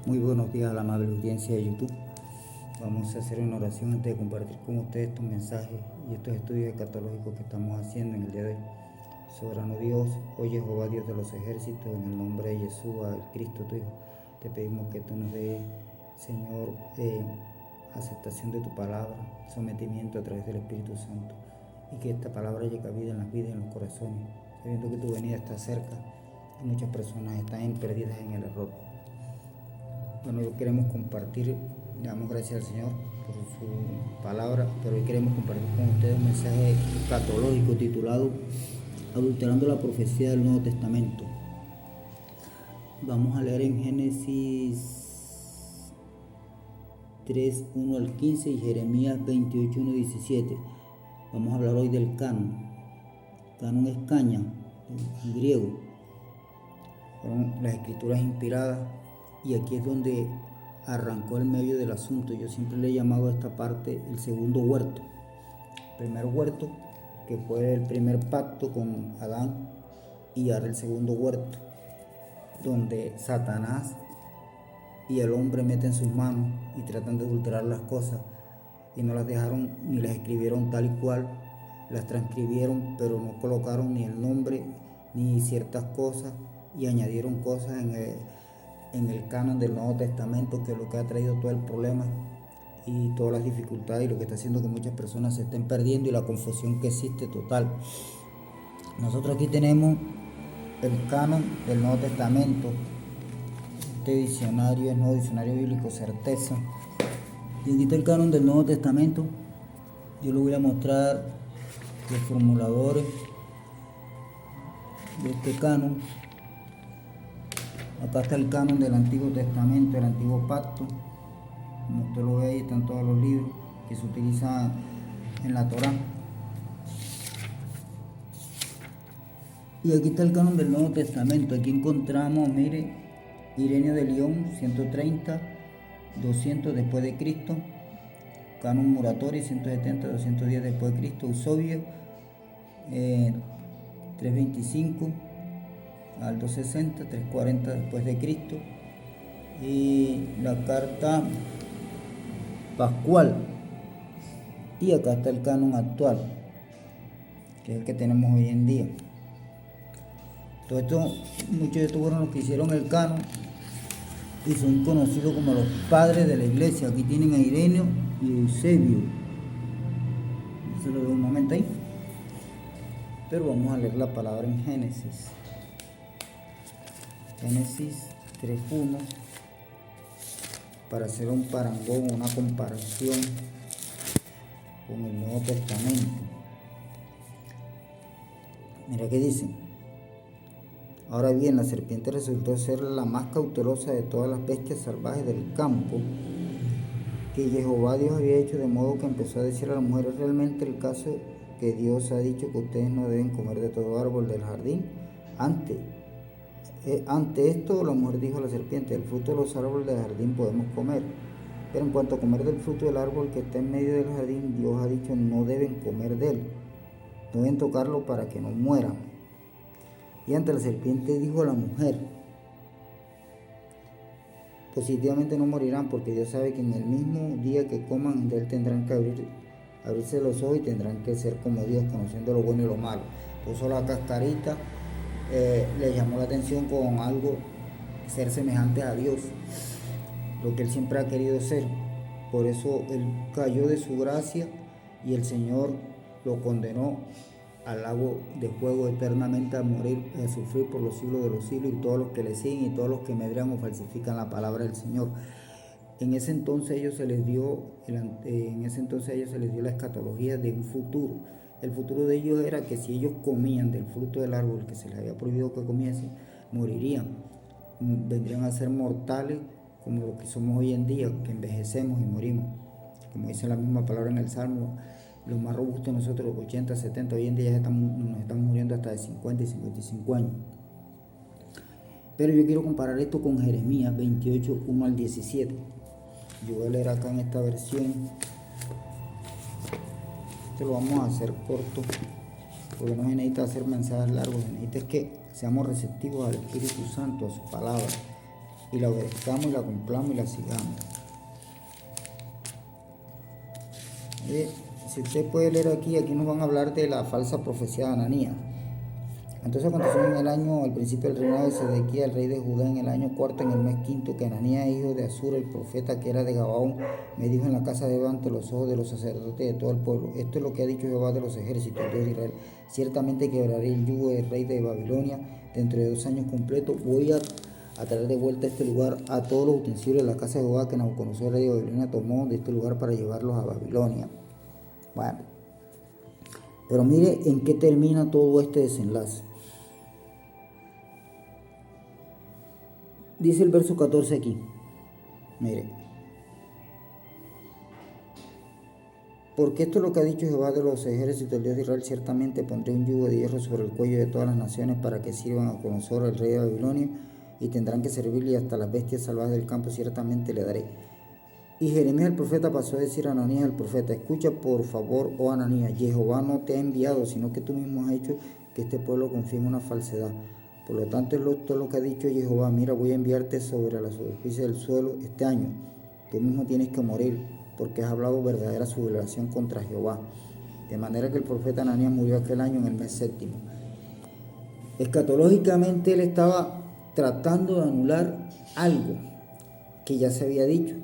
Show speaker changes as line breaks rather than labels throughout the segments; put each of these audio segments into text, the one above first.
Muy buenos días a la amable audiencia de YouTube. Vamos a hacer una oración antes de compartir con ustedes estos mensajes y estos estudios escatológicos que estamos haciendo en el día de hoy. Soberano Dios, oye Jehová Dios de los ejércitos, en el nombre de Jesús, el Cristo tu Hijo, te pedimos que tú nos des, Señor, aceptación de tu palabra, sometimiento a través del Espíritu Santo, y que esta palabra llegue a vida en las vidas y en los corazones, sabiendo que tu venida está cerca y muchas personas están perdidas en el error. Bueno, hoy queremos compartir, le damos gracias al Señor por su palabra, pero hoy queremos compartir con ustedes un mensaje escatológico titulado Adulterando la profecía del Nuevo Testamento. Vamos a leer en Génesis 3, 1 al 15 y Jeremías 28, 1, 17. Vamos a hablar hoy del canon. Canon es caña, en griego. Fueron las escrituras inspiradas. Y aquí es donde arrancó el medio del asunto. Yo siempre le he llamado a esta parte el segundo huerto. El primer huerto, que fue el primer pacto con Adán, y ahora el segundo huerto, donde Satanás y el hombre meten sus manos y tratan de adulterar las cosas, y no las dejaron ni las escribieron tal y cual, las transcribieron, pero no colocaron ni el nombre ni ciertas cosas, y añadieron cosas en el canon del Nuevo Testamento, que es lo que ha traído todo el problema y todas las dificultades, y lo que está haciendo que muchas personas se estén perdiendo y la confusión que existe total. Nosotros aquí tenemos el canon del Nuevo Testamento. Este diccionario es Nuevo Diccionario Bíblico Certeza, y aquí está el canon del Nuevo Testamento. Yo les voy a mostrar los formuladores de este canon. Acá está el canon del Antiguo Testamento, el Antiguo Pacto. Como usted lo ve, ahí están todos los libros que se utilizan en la Torá. Y aquí está el canon del Nuevo Testamento. Aquí encontramos, mire, Ireneo de León, 130, 200 después de Cristo. Canon Muratori, 170, 210 después de Cristo. Eusebio, 325 al 260, 340 después de Cristo. Y la carta Pascual. Y acá está el canon actual, que es el que tenemos hoy en día. Todo esto, muchos de estos fueron los que hicieron el canon y son conocidos como los padres de la iglesia. Aquí tienen a Ireneo y Eusebio. Se lo doy un momento ahí. Pero vamos a leer la palabra en Génesis. Génesis 3.1, para hacer un parangón, una comparación con el Nuevo Testamento. Mira qué dice. Ahora bien, la serpiente resultó ser la más cautelosa de todas las bestias salvajes del campo que Jehová Dios había hecho, de modo que empezó a decir a la mujer: ¿es realmente el caso que Dios ha dicho que ustedes no deben comer de todo árbol del jardín? Ante esto la mujer dijo a la serpiente: del fruto de los árboles del jardín podemos comer, pero en cuanto a comer del fruto del árbol que está en medio del jardín, Dios ha dicho: no deben comer de él, no deben tocarlo para que no mueran. Y ante la serpiente dijo a la mujer: positivamente no morirán, porque Dios sabe que en el mismo día que coman de él tendrán que abrirse los ojos y tendrán que ser como Dios, conociendo lo bueno y lo malo. Puso la cascarita. Le llamó la atención con algo, ser semejante a Dios, lo que él siempre ha querido ser. Por eso él cayó de su gracia y el Señor lo condenó al lago de fuego eternamente, a morir, a sufrir por los siglos de los siglos, y todos los que le siguen y todos los que medran o falsifican la palabra del Señor. En ese entonces a ellos se les dio la escatología de un futuro. El futuro de ellos era que si ellos comían del fruto del árbol que se les había prohibido que comiesen, morirían. Vendrían a ser mortales como lo que somos hoy en día, que envejecemos y morimos. Como dice la misma palabra en el Salmo, los más robustos de nosotros, 80, 70, hoy en día nos estamos muriendo hasta de 50 y 55 años. Pero yo quiero comparar esto con Jeremías 28, 1 al 17. Yo voy a leer acá en esta versión. Esto lo vamos a hacer corto, porque no se necesita hacer mensajes largos, se necesita que seamos receptivos al Espíritu Santo, a su palabra. y la obedezcamos y la cumplamos y la sigamos. Si usted puede leer aquí nos van a hablar de la falsa profecía de Ananías. Entonces aconteció en el año, al principio del reinado de Sedequías, el rey de Judá, en el año cuarto, en el mes quinto, que Ananías, hijo de Azur, el profeta que era de Gabaón, me dijo en la casa de Jehová ante los ojos de los sacerdotes de todo el pueblo: esto es lo que ha dicho Jehová de los ejércitos, Dios de Israel: ciertamente quebraré el yugo del rey de Babilonia dentro de 2 años completos. Voy a traer de vuelta a este lugar a todos los utensilios de la casa de Jehová que Nabucodonosor, rey de Babilonia, tomó de este lugar para llevarlos a Babilonia. Bueno, pero mire en qué termina todo este desenlace. Dice el verso 14 aquí, mire: porque esto es lo que ha dicho Jehová de los ejércitos, el Dios de Israel: ciertamente pondré un yugo de hierro sobre el cuello de todas las naciones para que sirvan a Nabucodonosor, el rey de Babilonia, y tendrán que servirle, y hasta las bestias salvajes del campo ciertamente le daré. Y Jeremías el profeta pasó a decir a Ananías el profeta: escucha por favor, oh Ananías, Jehová no te ha enviado, sino que tú mismo has hecho que este pueblo confíe en una falsedad. Por lo tanto, todo lo que ha dicho Jehová: mira, voy a enviarte sobre la superficie del suelo este año. Tú mismo tienes que morir, porque has hablado verdadera sublevación contra Jehová. De manera que el profeta Ananías murió aquel año en el mes séptimo. Escatológicamente él estaba tratando de anular algo que ya se había dicho,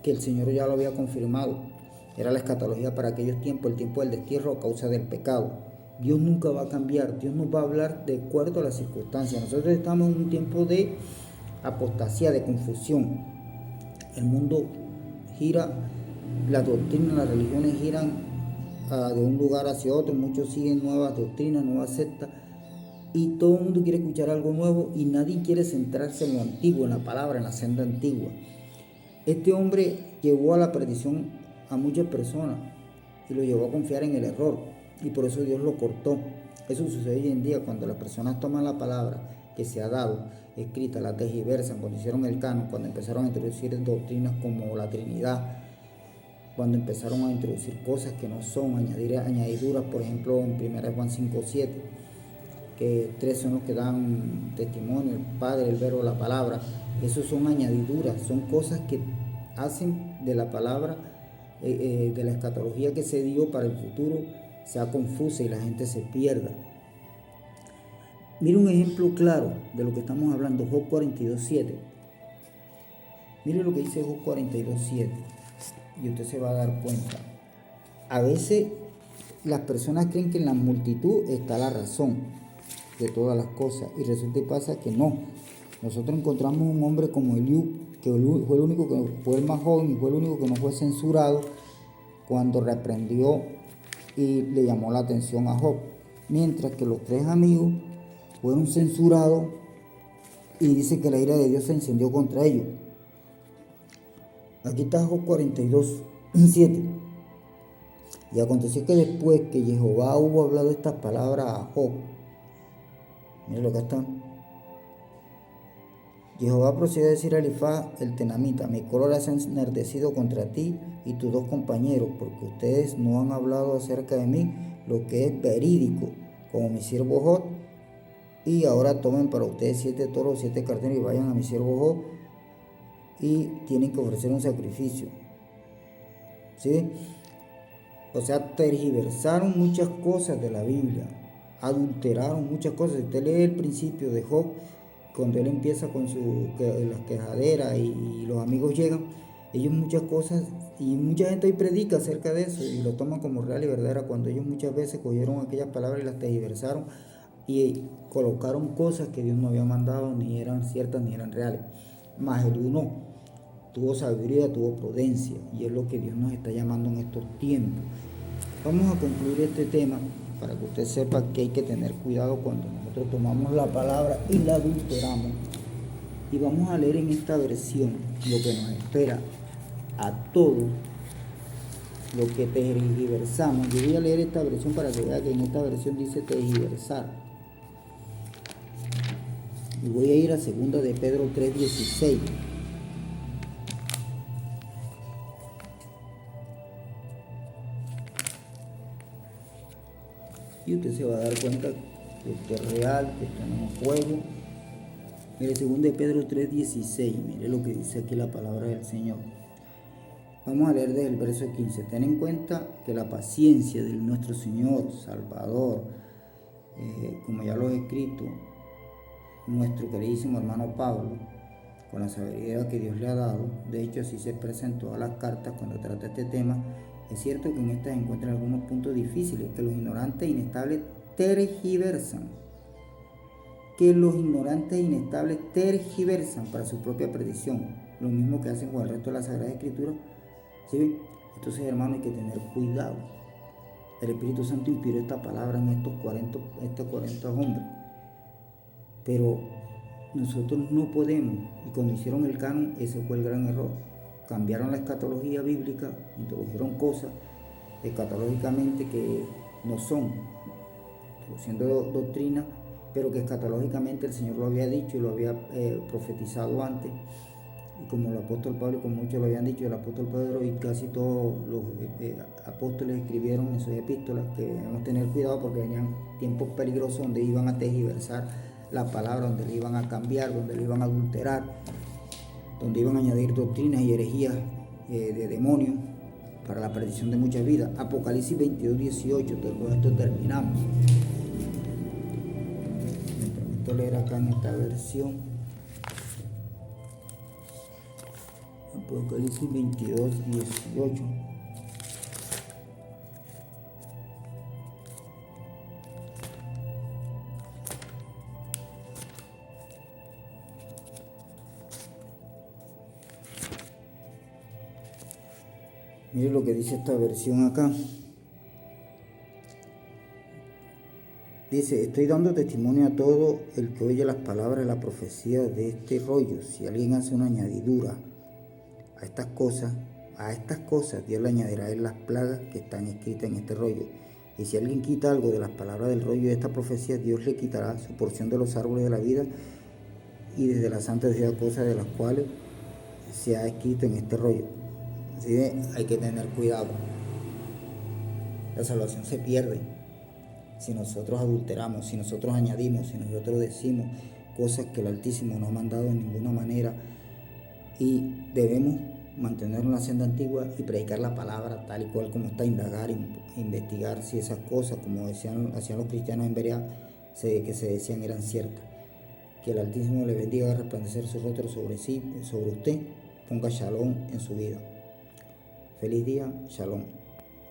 que el Señor ya lo había confirmado. Era la escatología para aquellos tiempos, el tiempo del destierro a causa del pecado. Dios nunca va a cambiar, Dios nos va a hablar de acuerdo a las circunstancias. Nosotros estamos en un tiempo de apostasía, de confusión. El mundo gira, la doctrina, las religiones giran de un lugar hacia otro, muchos siguen nuevas doctrinas, nuevas sectas, y todo el mundo quiere escuchar algo nuevo y nadie quiere centrarse en lo antiguo, en la palabra, en la senda antigua. Este hombre llevó a la perdición a muchas personas y lo llevó a confiar en el error, y por eso Dios lo cortó. Eso sucede hoy en día cuando las personas toman la palabra que se ha dado escrita, la tergiversan, cuando hicieron el canon, cuando empezaron a introducir doctrinas como la Trinidad, cuando empezaron a introducir cosas que no son, añadir añadiduras, por ejemplo en 1 Juan 5:7, que 3 son los que dan testimonio: el Padre, el Verbo, la palabra. Esos son añadiduras, son cosas que hacen de la palabra, de la escatología que se dio para el futuro, sea confusa y la gente se pierda. Mire un ejemplo claro de lo que estamos hablando: Job 42:7. Mire lo que dice Job 42:7 y usted se va a dar cuenta. A veces las personas creen que en la multitud está la razón de todas las cosas, y resulta y pasa que no. Nosotros encontramos un hombre como Eliú, que fue el único que fue el más joven y fue el único que no fue censurado cuando reprendió y le llamó la atención a Job, mientras que los 3 amigos fueron censurados y dice que la ira de Dios se encendió contra ellos. Aquí está Job 42:7. Y aconteció que después que Jehová hubo hablado estas palabras a Job, mire lo que están. Jehová procedió a decir a Elifaz el tenamita: mi cólera se ha enardecido contra ti y tus 2 compañeros, porque ustedes no han hablado acerca de mí lo que es verídico, como mi siervo Job. Y ahora tomen para ustedes 7 toros, 7 carneros, y vayan a mi siervo Job, y tienen que ofrecer un sacrificio. ¿Sí? O sea, tergiversaron muchas cosas de la Biblia, adulteraron muchas cosas. Si usted lee el principio de Job, cuando él empieza con las quejaderas y los amigos llegan, ellos muchas cosas, y mucha gente hoy predica acerca de eso y lo toman como real y verdadera, cuando ellos muchas veces cogieron aquellas palabras y las tergiversaron y colocaron cosas que Dios no había mandado, ni eran ciertas ni eran reales. Mas el uno tuvo sabiduría, tuvo prudencia, y es lo que Dios nos está llamando en estos tiempos. Vamos a concluir este tema para que usted sepa que hay que tener cuidado cuando nosotros tomamos la palabra y la adulteramos. Y vamos a leer en esta versión lo que nos espera a todos lo que tergiversamos. Yo voy a leer esta versión para que vea que en esta versión dice tergiversar. Y voy a ir a 2 de Pedro 3:16. Y usted se va a dar cuenta que esto es real, que esto no es un juego. Mire, 2 de Pedro 3:16, mire lo que dice aquí la palabra del Señor. Vamos a leer desde el verso 15. Ten en cuenta que la paciencia de nuestro Señor, Salvador, como ya lo he escrito, nuestro queridísimo hermano Pablo, con la sabiduría que Dios le ha dado, de hecho así se expresa en todas las cartas cuando trata este tema. Es cierto que en estas encuentran algunos puntos difíciles, que los ignorantes e inestables tergiversan, para su propia perdición, lo mismo que hacen con el resto de la Sagrada Escritura. ¿Sí? Entonces, hermano, hay que tener cuidado. El Espíritu Santo inspiró esta palabra en estos 40 hombres, pero nosotros no podemos, y cuando hicieron el canon, ese fue el gran error. Cambiaron la escatología bíblica, introdujeron cosas escatológicamente que no son, introduciendo doctrina, pero que escatológicamente el Señor lo había dicho y lo había profetizado antes. Y como el apóstol Pablo, y como muchos lo habían dicho, el apóstol Pedro y casi todos los apóstoles escribieron en sus epístolas que debemos tener cuidado porque venían tiempos peligrosos donde iban a tergiversar la palabra, donde le iban a cambiar, donde le iban a adulterar, donde iban a añadir doctrinas y herejías de demonios para la perdición de muchas vidas. Apocalipsis 22:18, con esto terminamos. Me permito leer acá en esta versión. Apocalipsis 22:18. Mire lo que dice esta versión acá. Dice: estoy dando testimonio a todo el que oye las palabras de la profecía de este rollo. Si alguien hace una añadidura a estas cosas Dios le añadirá en las plagas que están escritas en este rollo. Y si alguien quita algo de las palabras del rollo de esta profecía, Dios le quitará su porción de los árboles de la vida y desde la santa ciudad, cosas de las cuales se ha escrito en este rollo. Así que hay que tener cuidado. La salvación se pierde si nosotros adulteramos, si nosotros añadimos, si nosotros decimos cosas que el Altísimo no ha mandado en ninguna manera. Y debemos mantener una senda antigua y predicar la palabra tal y cual como está, indagar, investigar si esas cosas, como hacían los cristianos en Berea, que se decían eran ciertas. Que el Altísimo le bendiga, a resplandecer su rostro sobre usted, ponga shalom en su vida. Feliz día, shalom.